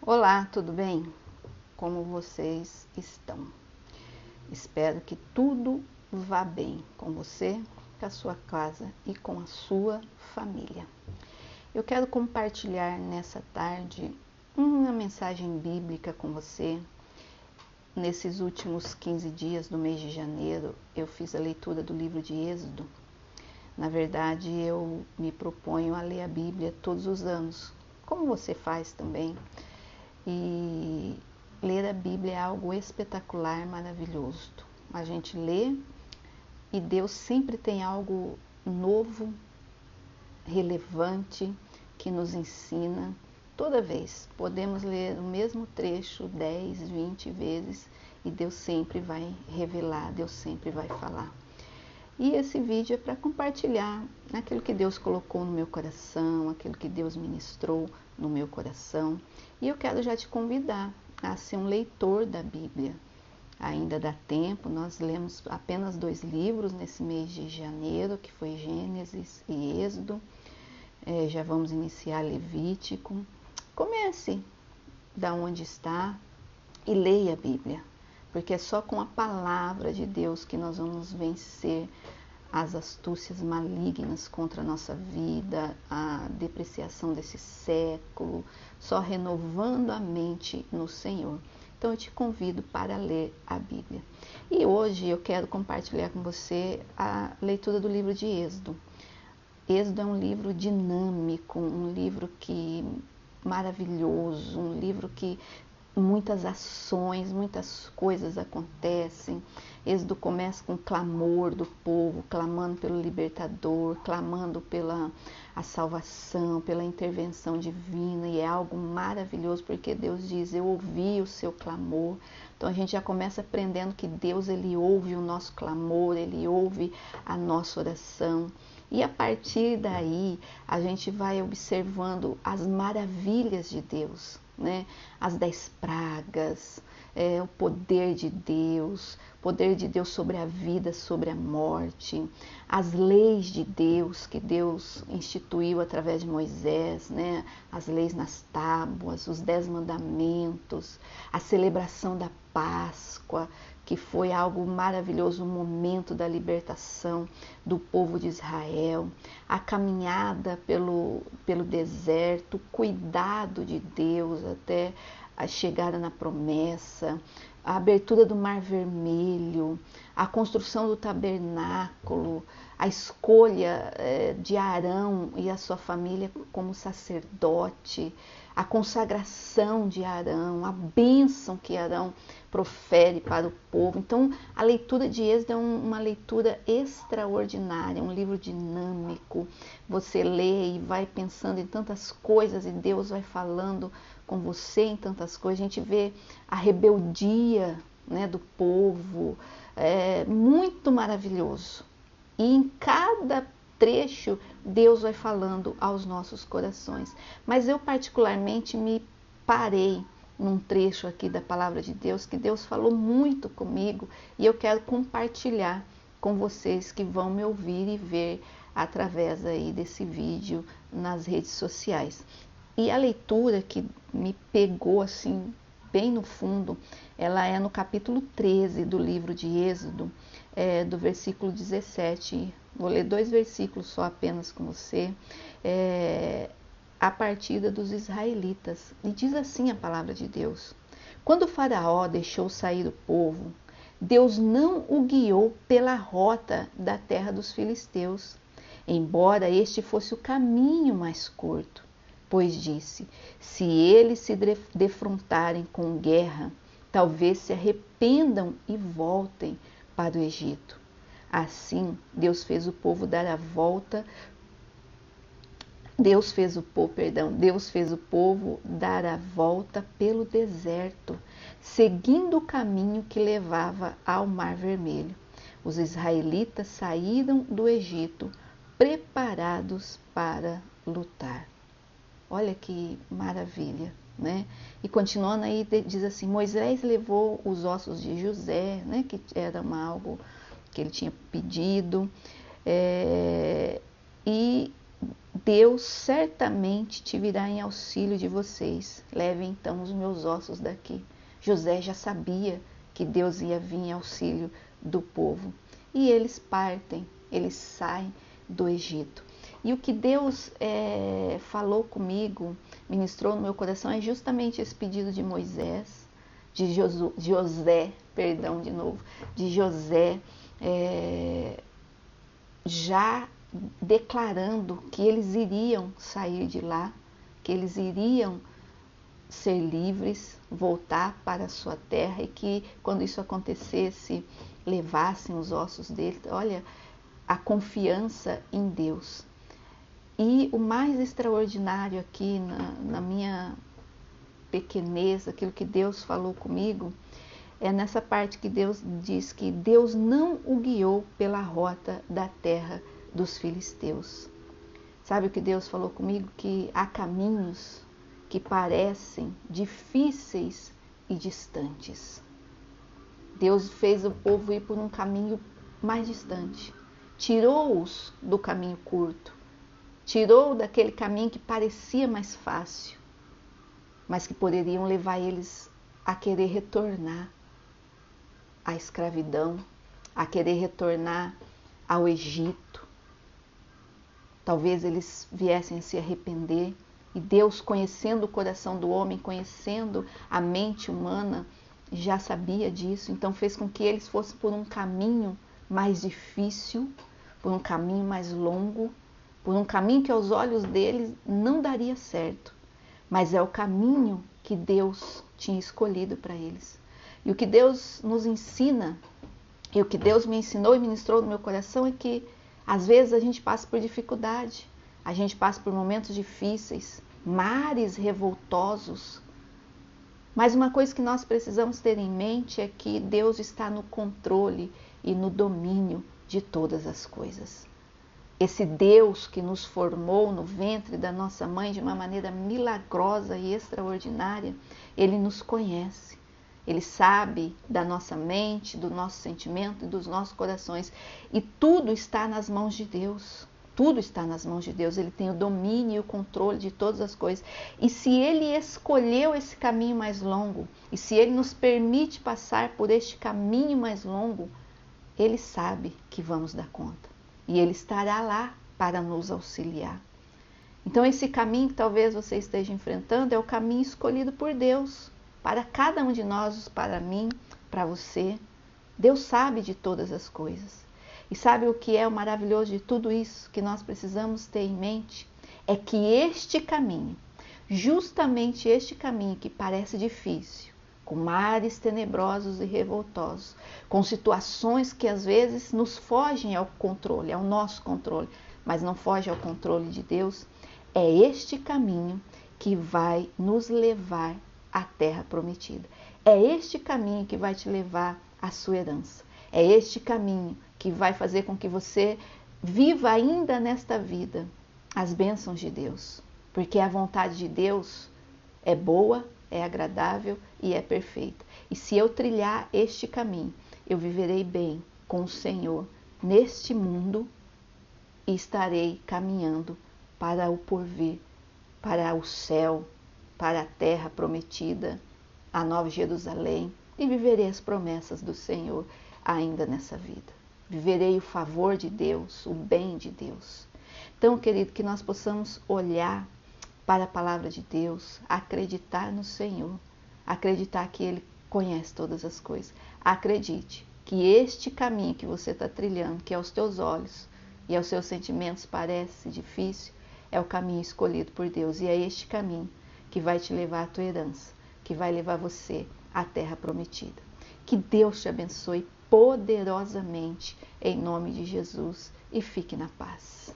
Olá, tudo bem? Como vocês estão? Espero que tudo vá bem com você, com a sua casa e com a sua família. Eu quero compartilhar nessa tarde uma mensagem bíblica com você. Nesses últimos 15 dias do mês de janeiro, eu fiz a leitura do livro de Êxodo. Na verdade, eu me proponho a ler a Bíblia todos os anos, como você faz também. E ler a Bíblia é algo espetacular, maravilhoso. A gente lê e Deus sempre tem algo novo, relevante, que nos ensina. Toda vez podemos ler o mesmo trecho 10, 20 vezes e Deus sempre vai revelar, Deus sempre vai falar. E esse vídeo é para compartilhar aquilo que Deus colocou no meu coração, aquilo que Deus ministrou no meu coração. E eu quero já te convidar a ser um leitor da Bíblia. Ainda dá tempo, nós lemos apenas 2 livros nesse mês de janeiro, que foi Gênesis e Êxodo. Já vamos iniciar Levítico. Comece da onde está e leia a Bíblia. Porque é só com a palavra de Deus que nós vamos vencer as astúcias malignas contra a nossa vida, a depreciação desse século, só renovando a mente no Senhor. Então eu te convido para ler a Bíblia. E hoje eu quero compartilhar com você a leitura do livro de Êxodo. Êxodo é um livro dinâmico, um livro maravilhoso, um livro que muitas ações, muitas coisas acontecem. Êxodo começa com o clamor do povo, clamando pelo libertador, clamando pela a salvação, pela intervenção divina, e é algo maravilhoso, porque Deus diz: eu ouvi o seu clamor. Então a gente já começa aprendendo que Deus, ele ouve o nosso clamor, ele ouve a nossa oração. E a partir daí, a gente vai observando as maravilhas de Deus, né? As 10 pragas, o poder de Deus sobre a vida, sobre a morte, as leis de Deus que Deus instituiu através de Moisés, né? As leis nas tábuas, os 10 mandamentos, a celebração da Páscoa, que foi algo maravilhoso, o momento da libertação do povo de Israel, a caminhada pelo deserto, o cuidado de Deus até a chegada na promessa, a abertura do Mar Vermelho, a construção do tabernáculo, a escolha de Arão e a sua família como sacerdote, a consagração de Arão, a bênção que Arão profere para o povo. Então, a leitura de Êxodo é uma leitura extraordinária, um livro dinâmico. Você lê e vai pensando em tantas coisas e Deus vai falando com você em tantas coisas. A gente vê a rebeldia, né, do povo, muito maravilhoso. E em cada trecho, Deus vai falando aos nossos corações. Mas eu particularmente me parei num trecho aqui da palavra de Deus, que Deus falou muito comigo, e eu quero compartilhar com vocês que vão me ouvir e ver através aí desse vídeo nas redes sociais. E a leitura que me pegou assim bem no fundo, ela é no capítulo 13 do livro de Êxodo, do versículo 17. Vou ler 2 versículos só apenas com você. A partida dos israelitas. E diz assim a palavra de Deus: quando o faraó deixou sair o povo, Deus não o guiou pela rota da terra dos filisteus, embora este fosse o caminho mais curto. Pois disse: se eles se defrontarem com guerra, talvez se arrependam e voltem para o Egito. Assim, Deus fez o povo dar a volta. Deus fez o povo dar a volta pelo deserto, seguindo o caminho que levava ao Mar Vermelho. Os israelitas saíram do Egito preparados para lutar. Olha que maravilha, né? E continuando aí, diz assim: Moisés levou os ossos de José, né, que era algo que ele tinha pedido, e Deus certamente te virá em auxílio de vocês. Leve então os meus ossos daqui. José já sabia que Deus ia vir em auxílio do povo. E eles partem, eles saem do Egito. E o que Deus falou comigo, ministrou no meu coração, é justamente esse pedido de Moisés, de José, já declarando que eles iriam sair de lá, que eles iriam ser livres, voltar para a sua terra e que quando isso acontecesse, levassem os ossos dele. Olha, a confiança em Deus. E o mais extraordinário aqui na minha pequenez, aquilo que Deus falou comigo, é nessa parte que Deus diz que Deus não o guiou pela rota da terra dos filisteus. Sabe o que Deus falou comigo? Que há caminhos que parecem difíceis e distantes. Deus fez o povo ir por um caminho mais distante. Tirou-os do caminho curto. Tirou daquele caminho que parecia mais fácil, mas que poderiam levar eles a querer retornar à escravidão, a querer retornar ao Egito. Talvez eles viessem a se arrepender e Deus, conhecendo o coração do homem, conhecendo a mente humana, já sabia disso, então fez com que eles fossem por um caminho mais difícil, por um caminho mais longo, por um caminho que aos olhos deles não daria certo, mas é o caminho que Deus tinha escolhido para eles. E o que Deus nos ensina, e o que Deus me ensinou e ministrou no meu coração é que às vezes a gente passa por dificuldade, a gente passa por momentos difíceis, mares revoltosos, mas uma coisa que nós precisamos ter em mente é que Deus está no controle e no domínio de todas as coisas. Esse Deus que nos formou no ventre da nossa mãe de uma maneira milagrosa e extraordinária, Ele nos conhece. Ele sabe da nossa mente, do nosso sentimento e dos nossos corações. E tudo está nas mãos de Deus. Tudo está nas mãos de Deus. Ele tem o domínio e o controle de todas as coisas. E se Ele escolheu esse caminho mais longo, e se Ele nos permite passar por este caminho mais longo, Ele sabe que vamos dar conta. E Ele estará lá para nos auxiliar. Então esse caminho que talvez você esteja enfrentando é o caminho escolhido por Deus. Para cada um de nós, para mim, para você. Deus sabe de todas as coisas. E sabe o que é o maravilhoso de tudo isso que nós precisamos ter em mente? É que este caminho, justamente este caminho que parece difícil, com mares tenebrosos e revoltosos, com situações que às vezes nos fogem ao controle, ao nosso controle, mas não foge ao controle de Deus, é este caminho que vai nos levar à terra prometida. É este caminho que vai te levar à sua herança. É este caminho que vai fazer com que você viva ainda nesta vida as bênçãos de Deus. Porque a vontade de Deus é boa, é agradável e é perfeita. E se eu trilhar este caminho, eu viverei bem com o Senhor neste mundo e estarei caminhando para o porvir, para o céu, para a terra prometida, a Nova Jerusalém, e viverei as promessas do Senhor ainda nessa vida. Viverei o favor de Deus, o bem de Deus. Então, querido, que nós possamos olhar para a palavra de Deus, acreditar no Senhor, acreditar que Ele conhece todas as coisas. Acredite que este caminho que você está trilhando, que aos teus olhos e aos seus sentimentos parece difícil, é o caminho escolhido por Deus. E é este caminho que vai te levar à tua herança, que vai levar você à terra prometida. Que Deus te abençoe poderosamente, em nome de Jesus, e fique na paz.